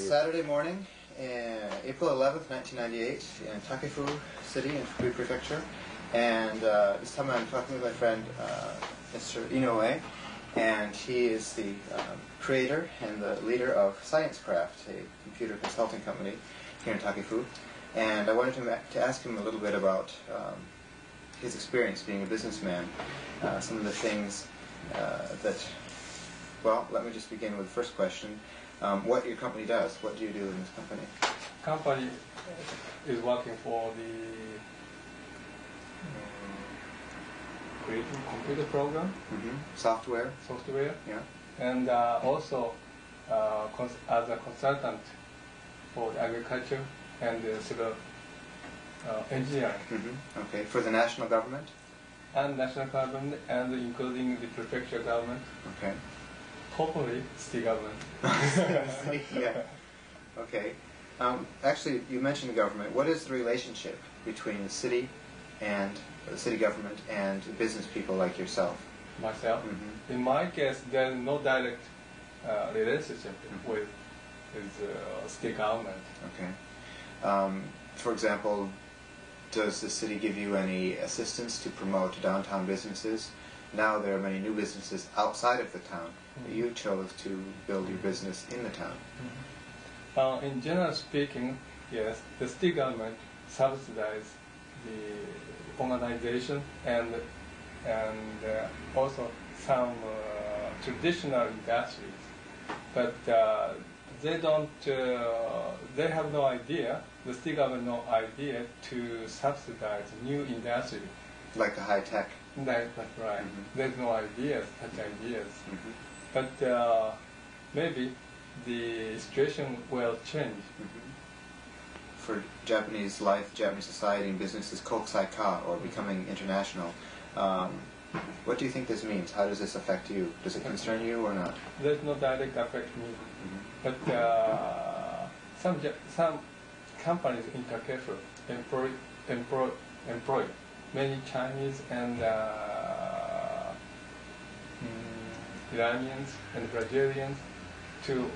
Saturday morning, April 11th, 1998, in Takefu City in Fukui Prefecture. And this time I'm talking with my friend, Mr. Inoue, and he is the creator and the leader of ScienceCraft, a computer consulting company here in Takefu. And I wanted to ask him a little bit about his experience being a businessman, some of the things that, well, let me just begin with the first question. What your company does. What do you do in this company? Company is working for the creating computer program. Software. Software. Yeah. And also as a consultant for the agriculture and civil engineering. Okay. For the national government? And national government, and including the prefecture government. Okay. Hopefully, city government. Yeah. Okay. Actually, you mentioned the government. What is the relationship between the city and the city government and business people like yourself? Myself? In my case, there is no direct relationship with city government. Okay. For example, does the city give you any assistance to promote downtown businesses? Now there are many new businesses outside of the town. You chose to build your business in the town. In general speaking, yes, the city government subsidizes the organization and also some traditional industries, but they don't. They have no idea. The city government no idea to subsidize new industry. Like the high tech. That's right. There's no ideas, such ideas. But maybe the situation will change. For Japanese life, Japanese society and business is kokusai-ka, or becoming international. What do you think this means? How does this affect you? Does it concern you or not? There's no direct effect me. But some companies in Takefu employ many Chinese and Iranians and Brazilians to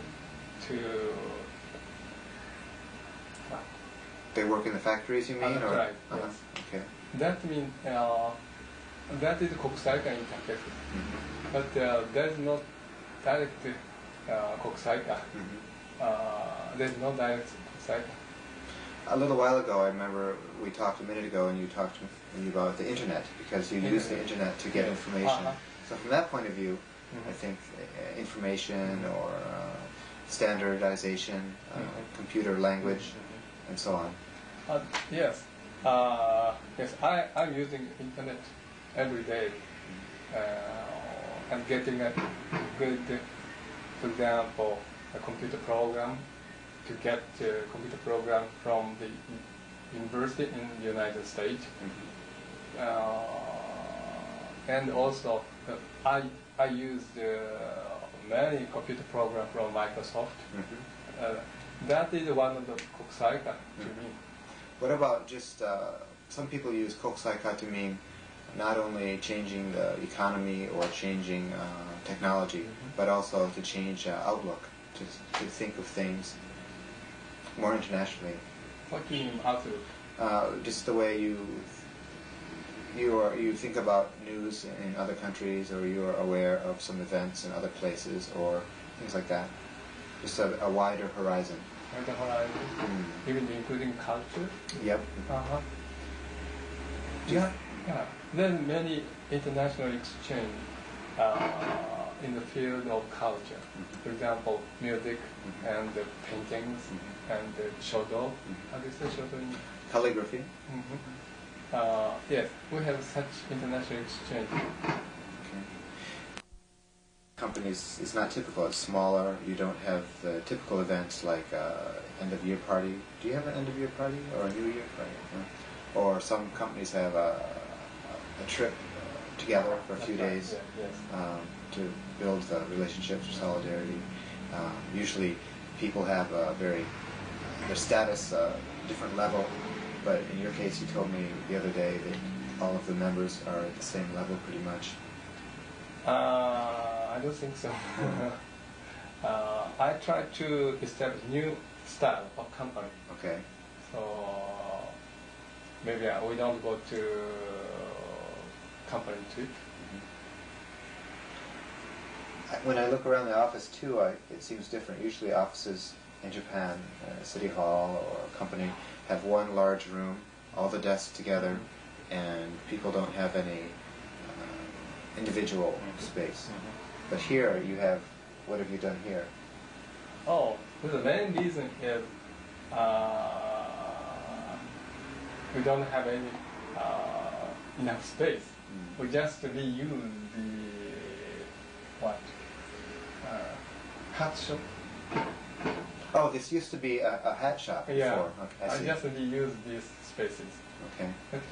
They work in the factories, you mean? Or? Right, yes. Okay. That means that is kokusai-ka in Takefu. But there's no direct kokusai-ka. There's no direct kokusai-ka. A little while ago, I remember we talked a minute ago, and you talked to me about the internet, because you use the internet to get information. So from that point of view, I think information or standardization, computer language, and so on. Yes. Yes, I'm using internet every day and getting a good, for example, a computer program, to get a computer program from the university in the United States. And also, I use many computer programs from Microsoft. That is one of the kokusai-ka to me. What about just, some people use kokusai-ka to mean not only changing the economy or changing technology, but also to change outlook, to think of things more internationally. What do you mean outlook? Just the way you think about news in other countries, or you are aware of some events in other places, or things like that. Just a wider horizon. Wider horizon, even including culture. Yep. Yeah. There's many international exchange in the field of culture. For example, music and paintings and shodo. How do you say shodo in Calligraphy. Yes, we have such international exchange. Okay. Companies is not typical. It's smaller. You don't have the typical events like end of year party. Do you have an end of year party or a New Year party? No. Or some companies have a trip together for a few days to build the relationships or solidarity. Usually, people have their status different level. But in your case, you told me the other day that all of the members are at the same level pretty much. I don't think so. I try to establish new style of company. Okay. So maybe we don't go to company trip. When I look around the office too, it seems different. Usually offices in Japan, City Hall or a company, have one large room, all the desks together, and people don't have any individual space. But here you have, what have you done here? Oh, the main reason is we don't have any enough space. We just reuse the hat shop. Oh, this used to be a hat shop before. Yeah, Okay, I see. just reuse these spaces. Okay. But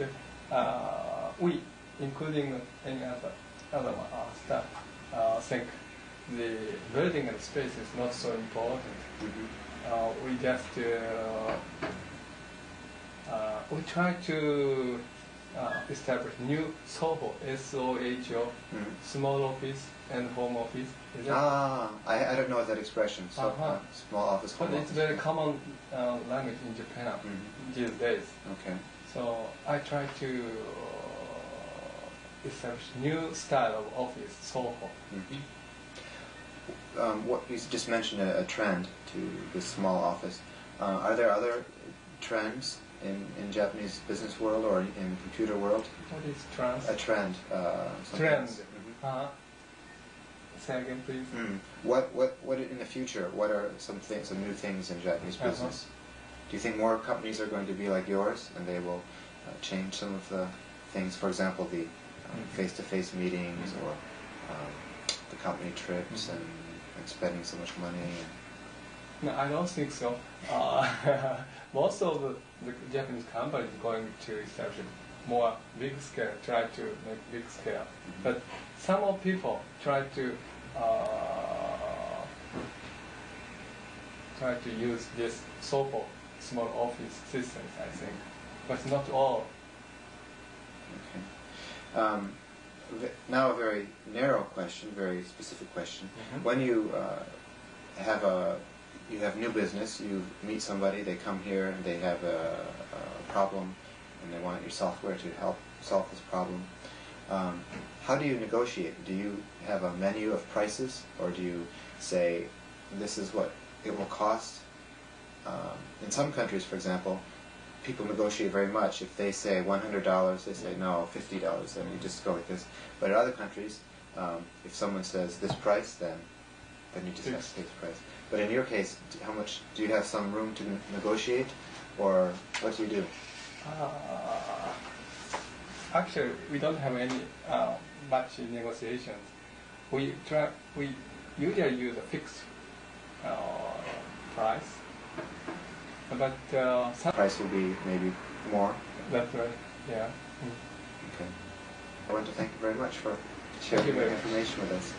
we, including any other staff, think the building and space is not so important. We just we try to establish new SOHO, S-O-H-O, small office and home office. Is it? I don't know that expression. So small office, home but office. it's very common language in Japan these days. Okay. So I try to establish new style of office, SOHO. What you just mentioned a trend to this small office. Are there other trends in Japanese business world or in computer world? What is trend? A trend. Trend. Say again, please. What in the future? What are some new things in Japanese business? Do you think more companies are going to be like yours, and they will change some of the things? For example, the face-to-face meetings, or the company trips, and spending so much money. No, I don't think so. Most of the Japanese companies are going to establish more big scale, try to make big scale. But some of people try to use this SOHO, small office systems, I think, but not all. Okay. Now a very narrow question, very specific question. When you you have new business, you meet somebody, they come here and they have a problem and they want your software to help solve this problem. How do you negotiate? Do you have a menu of prices, or do you say this is what it will cost? In some countries, for example, people negotiate very much. If they say $100, they say no, $50, and you just go with this. But in other countries, if someone says this price, then you just have to take the price. But in your case, how much do you have some room to negotiate, or what do you do? Actually, we don't have any much negotiations. We usually use a fixed price, but some price will be maybe more. That's right. Yeah. Okay. I want to thank you very much for sharing your information with us.